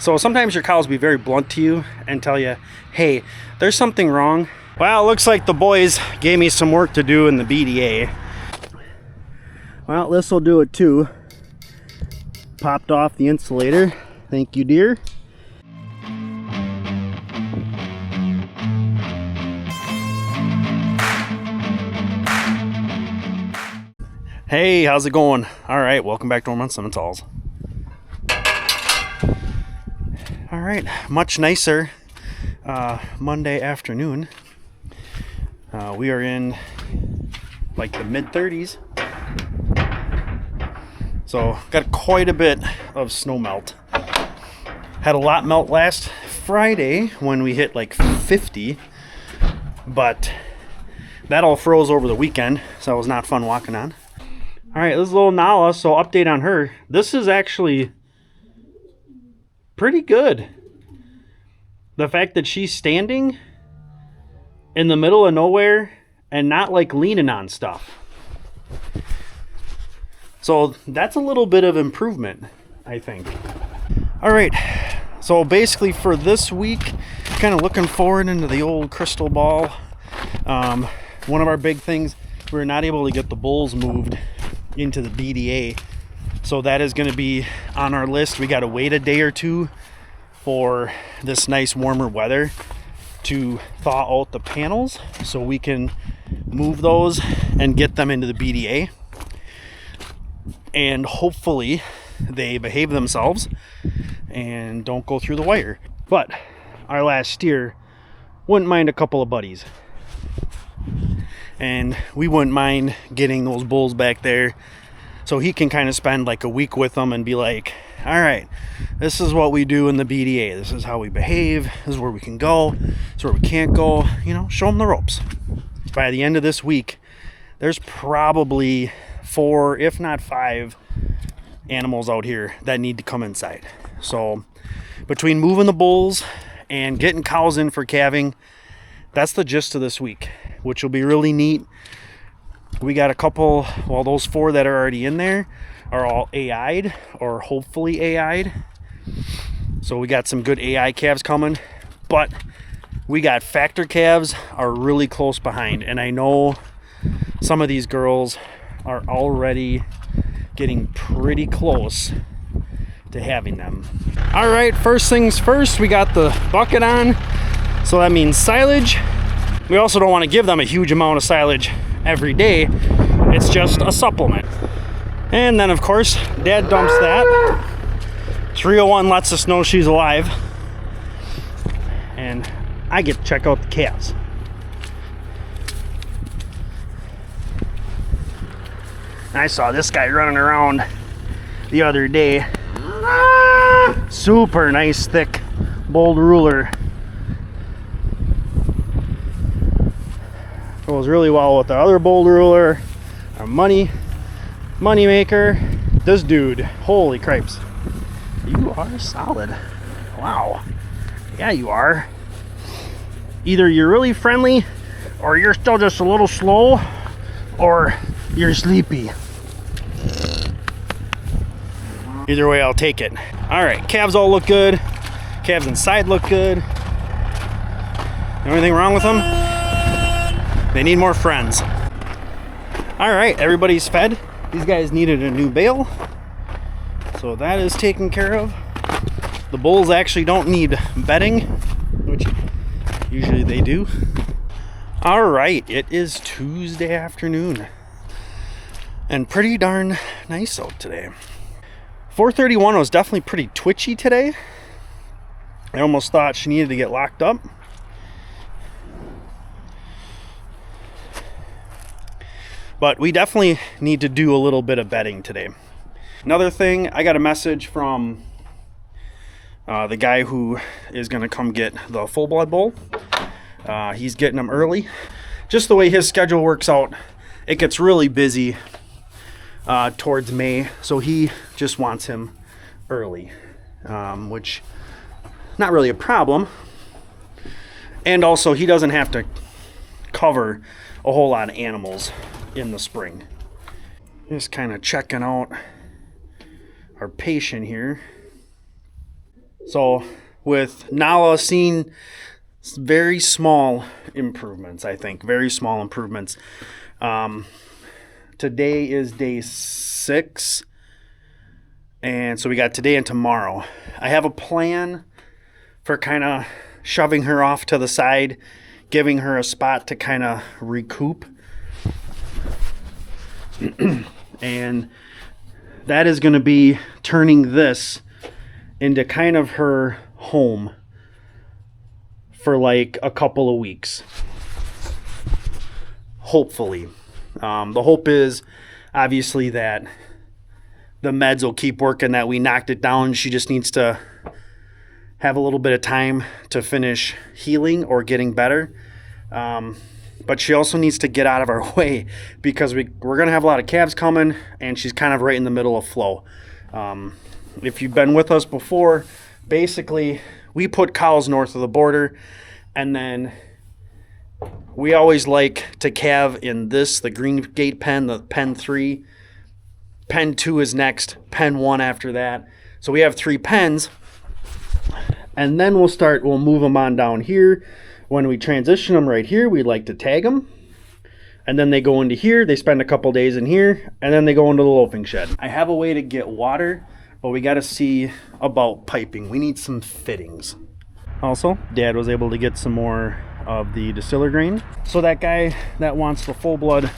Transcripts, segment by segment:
So sometimes your cows be very blunt to you and tell you, hey, there's something wrong. Well, it looks like the boys gave me some work to do in the BDA. Well, this will do it too. Popped off the insulator. Thank you, dear. Hey, how's it going? All right, welcome back to Ohrmundt Simmentals. All right, much nicer Monday afternoon. We are in like the mid-30s. So got quite a bit of snow melt. Had a lot melt last Friday when we hit like 50, but that all froze over the weekend, so it was not fun walking on. All right, this is little Nala, so update on her. This is actually pretty good. The fact that she's standing in the middle of nowhere and not like leaning on stuff. So that's a little bit of improvement, I think. All right, so basically for this week, kind of looking forward into the old crystal ball. One of our big things, we were not able to get the bulls moved into the BDA, so that is going to be on our list. We got to wait a day or two for this nice warmer weather to thaw out the panels so we can move those and get them into the BDA, and hopefully they behave themselves and don't go through the wire. But our last steer wouldn't mind a couple of buddies, and we wouldn't mind getting those bulls back there so he can kind of spend like a week with them and be like, all right, this is what we do in the BDA. This is how we behave. This is where we can go. This is where we can't go. You know, show them the ropes. By the end of this week, there's probably 4, if not 5 animals out here that need to come inside. So between moving the bulls and getting cows in for calving, that's the gist of this week, which will be really neat. We got a couple, well, those 4 that are already in there are all AI'd, or hopefully AI'd. So we got some good AI calves coming, but we got factor calves are really close behind. And I know some of these girls are already getting pretty close to having them. All right, first things first, we got the bucket on. So that means silage. We also don't want to give them a huge amount of silage every day. It's just a supplement. And then of course, Dad dumps that. 301 lets us know she's alive. And I get to check out the calves. I saw this guy running around the other day. Super nice, thick, bold ruler. Goes really well with the other bold ruler, our money maker. This dude, holy cripes, you are solid. Wow, yeah, you are. Either you're really friendly, or you're still just a little slow, or you're sleepy. Either way, I'll take it. All right, calves all look good. Calves inside look good. Anything wrong with them? They need more friends. All right, everybody's fed. These guys needed a new bale, so that is taken care of. The bulls actually don't need bedding, which usually they do. All right, it is Tuesday afternoon and pretty darn nice out today. 431 was definitely pretty twitchy today. I almost thought she needed to get locked up. But we definitely need to do a little bit of bedding today. Another thing, I got a message from the guy who is going to come get the Fullblood bull. He's getting them early. Just the way his schedule works out, it gets really busy towards May, so he just wants him early, which not really a problem. And also, he doesn't have to cover a whole lot of animals in the spring. Just kind of checking out our patient here. So with Nala seeing very small improvements, I think, very small improvements. Today is day 6. And so we got today and tomorrow. I have a plan for kind of shoving her off to the side, giving her a spot to kind of recoup. And that is going to be turning this into kind of her home for like a couple of weeks. Hopefully. The hope is obviously that the meds will keep working, that we knocked it down. She just needs to have a little bit of time to finish healing or getting better. But she also needs to get out of our way because we're going to have a lot of calves coming, and she's kind of right in the middle of flow. If you've been with us before, basically we put cows north of the border, and then we always like to calve in this, the green gate pen, the pen 3. Pen 2 is next, pen 1 after that. So we have 3 pens, and then we'll move them on down here. When we transition them right here, we like to tag them, and then they go into here, they spend a couple days in here, and then they go into the loafing shed. I have a way to get water, but we got to see about piping. We need some fittings. Also, Dad was able to get some more of the distiller grain. So that guy that wants the Fullblood,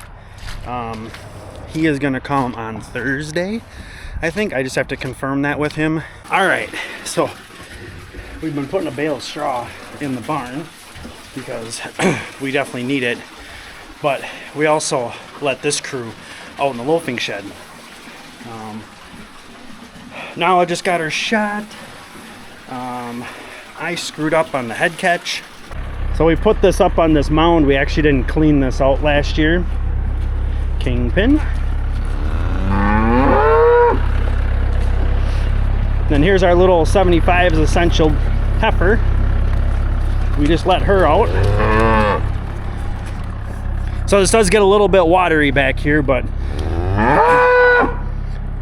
he is going to come on Thursday, I think. I just have to confirm that with him. All right, so we've been putting a bale of straw in the barn because we definitely need it. But we also let this crew out in the loafing shed. Now I just got her shot. I screwed up on the head catch. So we put this up on this mound. We actually didn't clean this out last year. Kingpin. Then here's our little 75's essential heifer. We just let her out. So this does get a little bit watery back here, but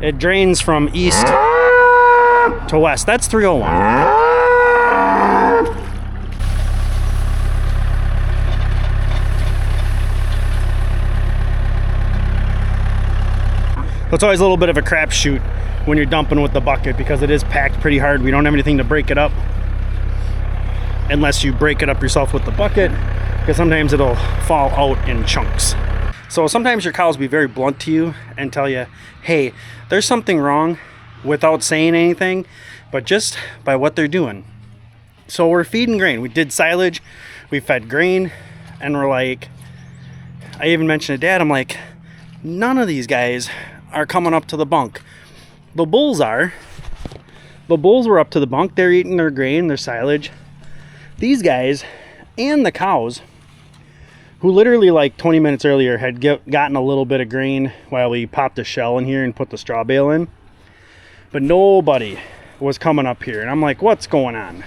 it drains from east to west. That's 301. It's always a little bit of a crapshoot when you're dumping with the bucket because it is packed pretty hard. We don't have anything to break it up unless you break it up yourself with the bucket, because sometimes it'll fall out in chunks. So sometimes your cows will be very blunt to you and tell you, hey, there's something wrong, without saying anything, but just by what they're doing. So we're feeding grain. We did silage, we fed grain, and we're like, I even mentioned to Dad, I'm like, none of these guys are coming up to the bunk. The bulls are. The bulls were up to the bunk. They're eating their grain, their silage. These guys and the cows, who literally like 20 minutes earlier had gotten a little bit of grain while we popped a shell in here and put the straw bale in. But nobody was coming up here. And I'm like, what's going on?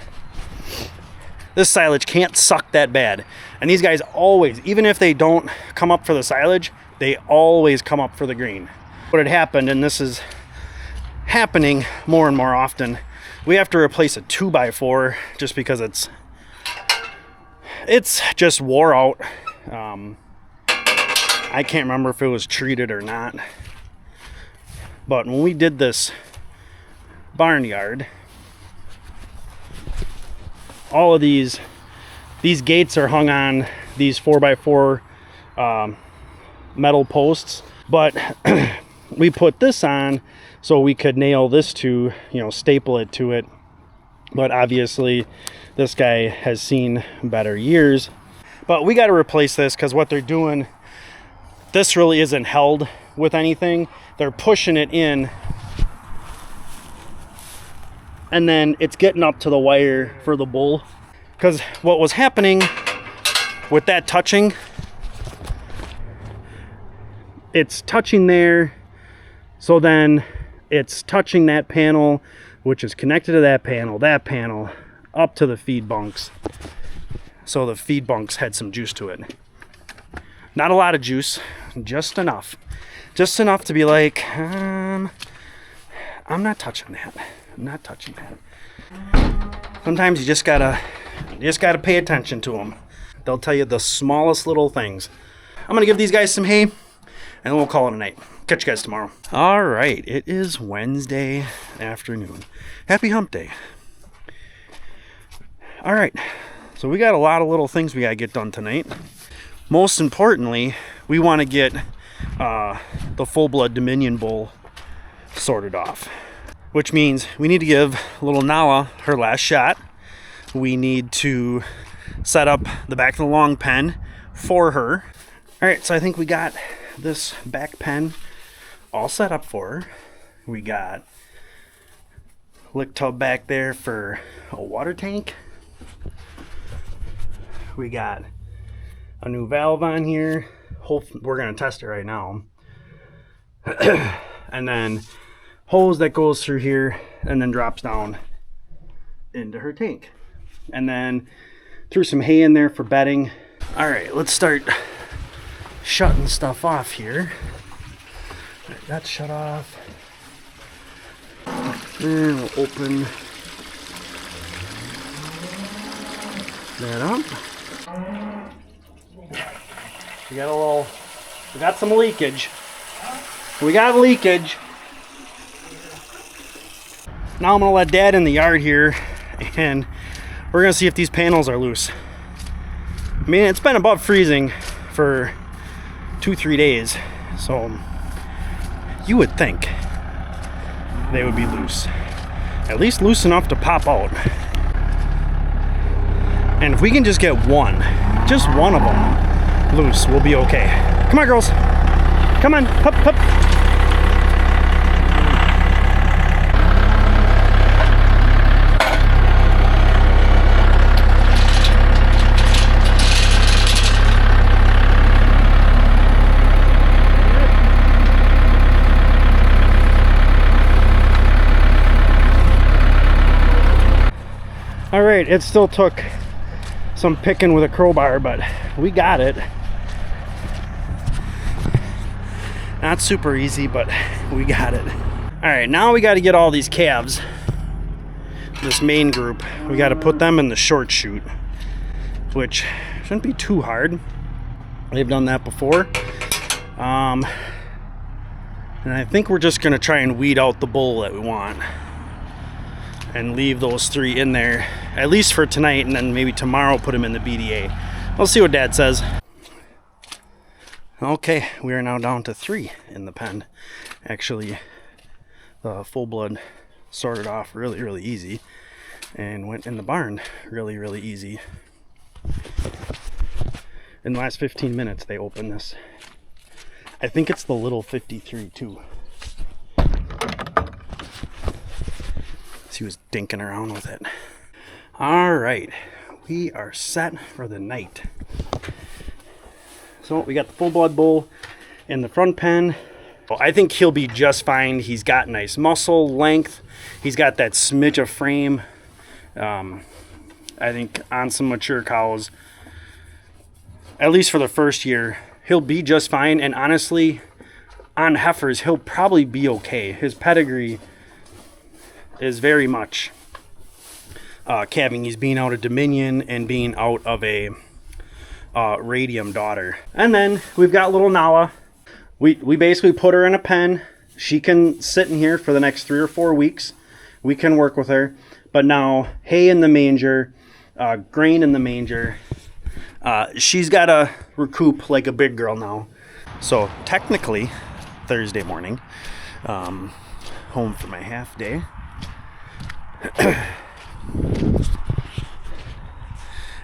This silage can't suck that bad. And these guys always, even if they don't come up for the silage, they always come up for the grain. What had happened, and this is happening more and more often, we have to replace a 2x4 just because it's just wore out. I can't remember if it was treated or not, but when we did this barnyard, all of these gates are hung on these 4x4 metal posts, but we put this on so we could nail this to, staple it to it. But obviously this guy has seen better years. But we got to replace this because what they're doing, this really isn't held with anything. They're pushing it in, and then it's getting up to the wire for the bull. Because what was happening with that touching, it's touching there, so then it's touching that panel, which is connected to that panel, up to the feed bunks. So the feed bunks had some juice to it. Not a lot of juice, just enough. Just enough to be like, I'm not touching that. I'm not touching that. Sometimes you just gotta pay attention to them. They'll tell you the smallest little things. I'm gonna give these guys some hay, and then we'll call it a night. Catch you guys tomorrow. All right, it is Wednesday afternoon. Happy hump day. All right, so we got a lot of little things we gotta get done tonight. Most importantly, we want to get the Fullblood Dominion bull sorted off, which means we need to give little Nala her last shot. We need to set up the back of the long pen for her. All right, so I think we got this back pen all set up for her. We got lick tub back there for a water tank. We got a new valve on here. We're gonna test it right now. And then hose that goes through here and then drops down into her tank. And then threw some hay in there for bedding. All right, let's start shutting stuff off here. All right, that's shut off. Then we'll open that up. We got some leakage. We got leakage. Now I'm gonna let Dad in the yard here, and we're gonna see if these panels are loose. I mean, it's been above freezing for 2-3 days, so you would think they would be loose. At least loose enough to pop out. And if we can just get just one of them loose, we'll be okay. Come on, girls. Come on, hup, hup. All right, it still took some picking with a crowbar, but we got it. Not super easy, but we got it. All right, now we got to get all these calves, this main group, we got to put them in the short chute, which shouldn't be too hard. They've done that before. And I think we're just gonna try and weed out the bull that we want and leave those 3 in there, at least for tonight, and then maybe tomorrow put them in the BDA. We'll see what Dad says. Okay, we are now down to 3 in the pen. Actually, the Fullblood sorted off really easy and went in the barn really easy. In the last 15 minutes they opened this. I think it's the little 53 too. He was dinking around with it. All right, we are set for the night. So we got the Fullblood bull in the front pen. Well, I think he'll be just fine. He's got nice muscle length. He's got that smidge of frame. I think on some mature cows, at least for the first year, he'll be just fine. And honestly, on heifers, he'll probably be okay. His pedigree is very much calving. He's being out of Dominion and being out of a Radium daughter. And then we've got little Nala. We basically put her in a pen. She can sit in here for the next 3 or 4 weeks. We can work with her. But now hay in the manger, grain in the manger. She's got to recoup like a big girl now. So technically Thursday morning, home for my half day.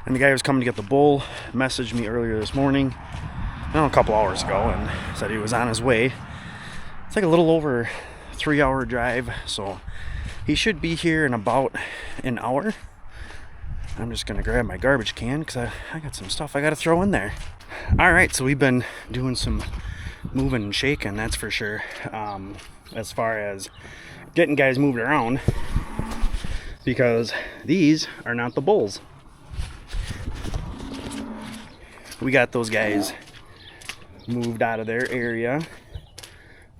And the guy who was coming to get the bull messaged me earlier this morning, a couple hours ago, and said he was on his way. It's like a little over 3-hour drive, so he should be here in about an hour. I'm just gonna grab my garbage can because I got some stuff I gotta throw in there. All right, so we've been doing some moving and shaking, that's for sure. As far as getting guys moved around, because these are not the bulls. We got those guys moved out of their area,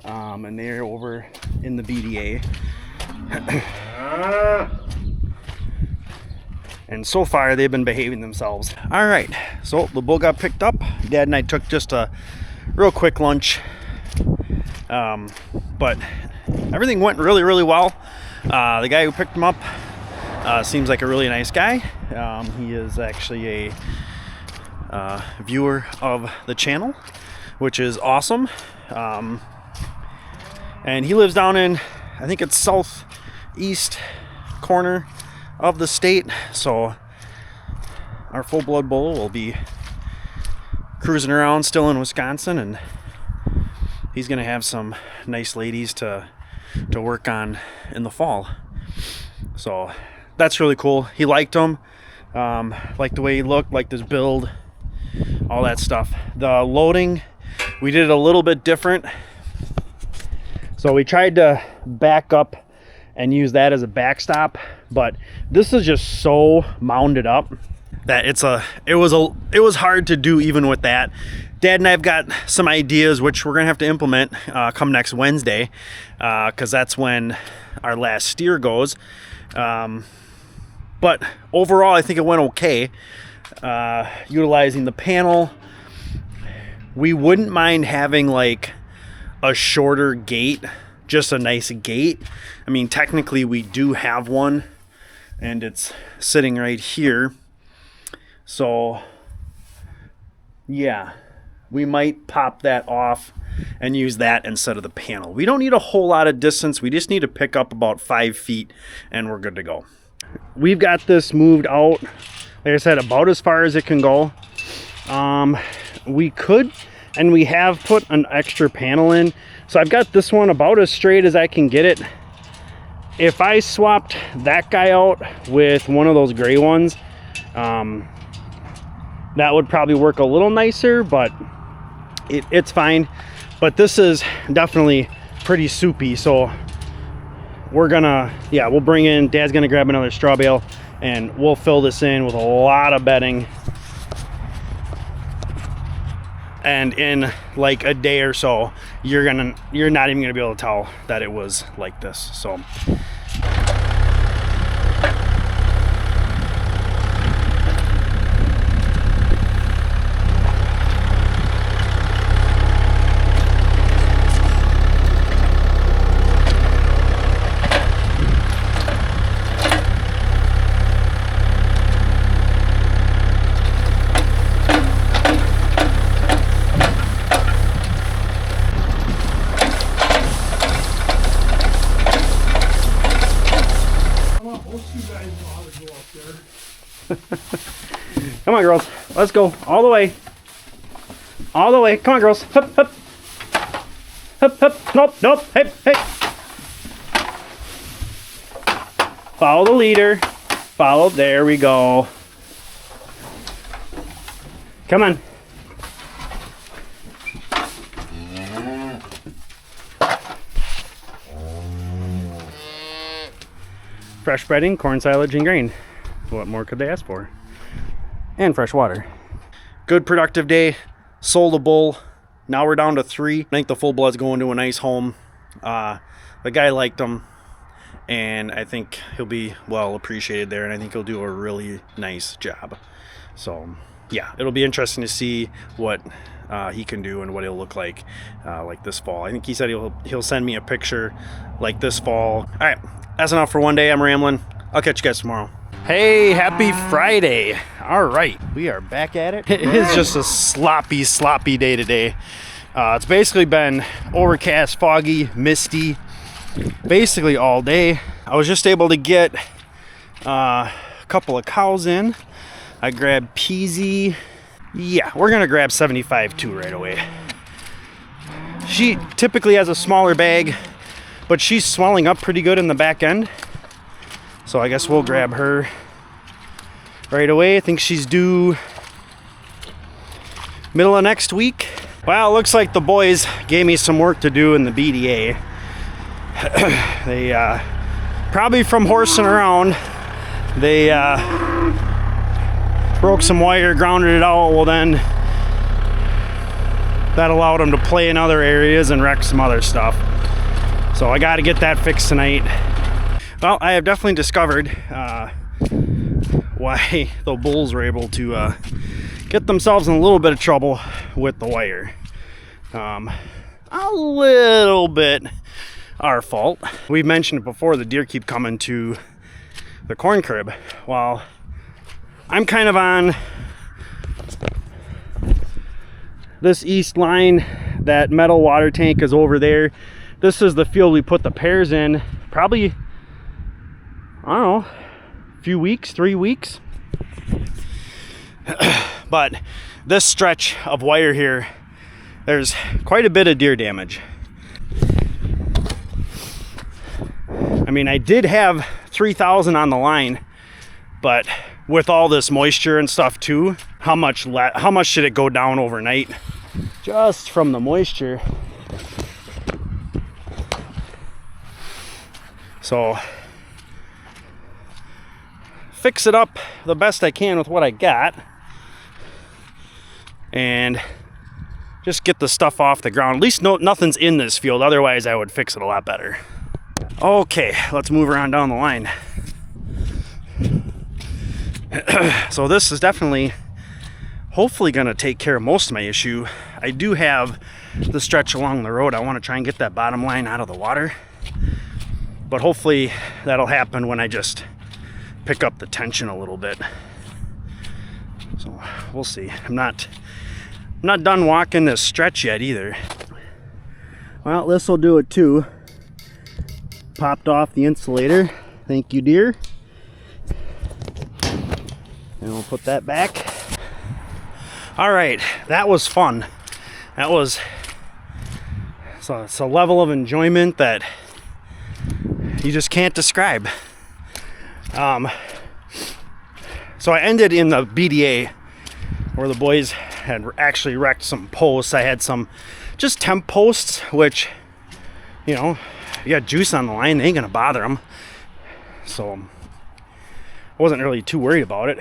and they're over in the BDA. And so far, they've been behaving themselves. All right, so the bull got picked up. Dad and I took just a real quick lunch. But everything went really, really well. The guy who picked him up seems like a really nice guy. He is actually a viewer of the channel, which is awesome. And he lives down in, I think it's southeast corner of the state. So our full-blood bull will be cruising around still in Wisconsin, and he's gonna have some nice ladies to work on in the fall. So that's really cool. He liked him, liked the way he looked, liked his build, all that stuff. The loading, we did it a little bit different. So we tried to back up and use that as a backstop, but this is just so mounded up that it was hard to do even with that. Dad and I have got some ideas which we're gonna have to implement come next Wednesday, because that's when our last steer goes. But overall, I think it went okay. Utilizing the panel, we wouldn't mind having like a shorter gate, just a nice gate. I mean, technically we do have one, and it's sitting right here. So yeah, we might pop that off and use that instead of the panel. We don't need a whole lot of distance. We just need to pick up about 5 feet and we're good to go. We've got this moved out, like I said, about as far as it can go. We could, and we have put an extra panel in. So I've got this one about as straight as I can get it. If I swapped that guy out with one of those gray ones, that would probably work a little nicer, but it's fine. But this is definitely pretty soupy, so we're gonna, yeah, we'll bring in, Dad's gonna grab another straw bale and we'll fill this in with a lot of bedding. And in like a day or so, you're not even gonna be able to tell that it was like this. So come on, girls, let's go all the way, all the way. Come on, girls. Hup, hup, hup, hup. Nope, nope. Hey, hey. Follow the leader. Follow. There we go. Come on. Fresh bedding, corn silage, and grain. What more could they ask for? And fresh water. Good productive day. Sold a bull. Now we're down to 3. I think the full blood's going to a nice home. The guy liked him, and I think he'll be well appreciated there, and I think he'll do a really nice job. So yeah, it'll be interesting to see what he can do and what he'll look like this fall. I think he said he'll send me a picture like this fall. All right, that's enough for one day. I'm rambling. I'll catch you guys tomorrow. Hey, happy Friday. All right, we are back at it. It is just a sloppy day today. It's basically been overcast, foggy, misty, basically all day. I was just able to get a couple of cows in. I grabbed Peasy. Yeah, we're gonna grab 75 too right away. She typically has a smaller bag, but she's swelling up pretty good in the back end. So I guess we'll grab her right away. I think she's due middle of next week. Well, it looks like the boys gave me some work to do in the BDA. They probably from horsing around, they broke some wire, grounded it out. Well, then that allowed them to play in other areas and wreck some other stuff. So I got to get that fixed tonight. Well, I have definitely discovered why the bulls were able to get themselves in a little bit of trouble with the wire. A little bit our fault. We've mentioned it before, the deer keep coming to the corn crib. Well, I'm kind of on this east line. That metal water tank is over there. This is the field we put the pears in probably, I don't know, a few weeks, 3 weeks. But this stretch of wire here, there's quite a bit of deer damage. I mean, I did have 3,000 on the line, but with all this moisture and stuff too, how much should it go down overnight just from the moisture? So fix it up the best I can with what I got and just get the stuff off the ground. At least nothing's in this field, otherwise I would fix it a lot better. Okay, let's move around down the line. So this is definitely, hopefully gonna take care of most of my issue. I do have the stretch along the road. I want to try and get that bottom line out of the water, but hopefully that'll happen when I just pick up the tension a little bit. So we'll see. I'm not done walking this stretch yet either. Well, this will do it too. Popped off the insulator. Thank you, dear. And we'll put that back. All right, that was fun. That was, so it's a level of enjoyment that you just can't describe. So I ended in the BDA where the boys had actually wrecked some posts. I had some just temp posts, which, you know, you got juice on the line, they ain't gonna bother them. So I wasn't really too worried about it.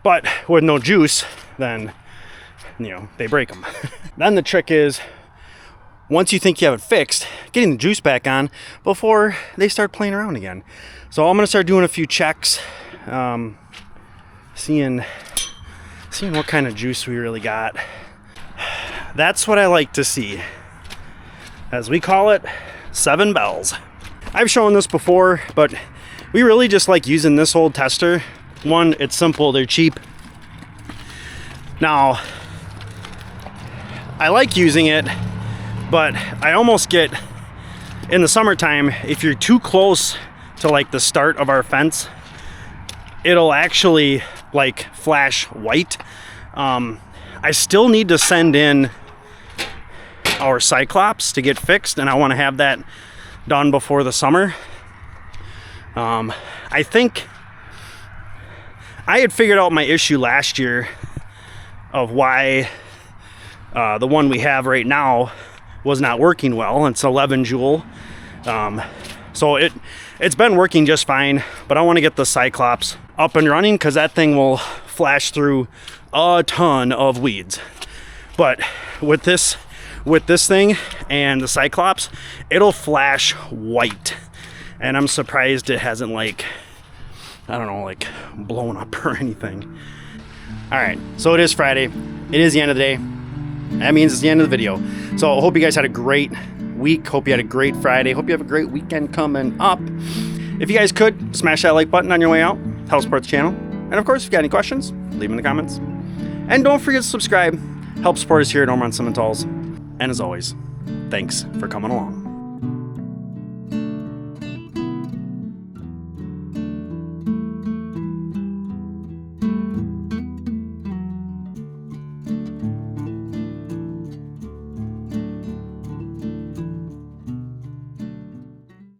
But with no juice, then, you know, they break them. Then the trick is, once you think you have it fixed, getting the juice back on before they start playing around again. So I'm gonna start doing a few checks, seeing what kind of juice we really got. That's what I like to see. As we call it, 7 bells. I've shown this before, but we really just like using this old tester. One, it's simple, they're cheap. Now, I like using it, but I almost get, in the summertime, if you're too close to like the start of our fence, it'll actually like flash white. I still need to send in our Cyclops to get fixed, and I want to have that done before the summer. I think I had figured out my issue last year of why the one we have right now was not working well. It's 11 joule. So it's been working just fine, but I want to get the Cyclops up and running because that thing will flash through a ton of weeds. But with this thing and the Cyclops, it'll flash white. And I'm surprised it hasn't, like, I don't know, like blown up or anything. All right, so it is Friday. It is the end of the day. That means it's the end of the video. So I hope you guys had a great week. Hope you had a great Friday. Hope you have a great weekend coming up. If you guys could, smash that like button on your way out. Help support the channel. And of course, if you got any questions, leave them in the comments. And don't forget to subscribe. Help support us here at Ohrmundt Simmentals. And as always, thanks for coming along.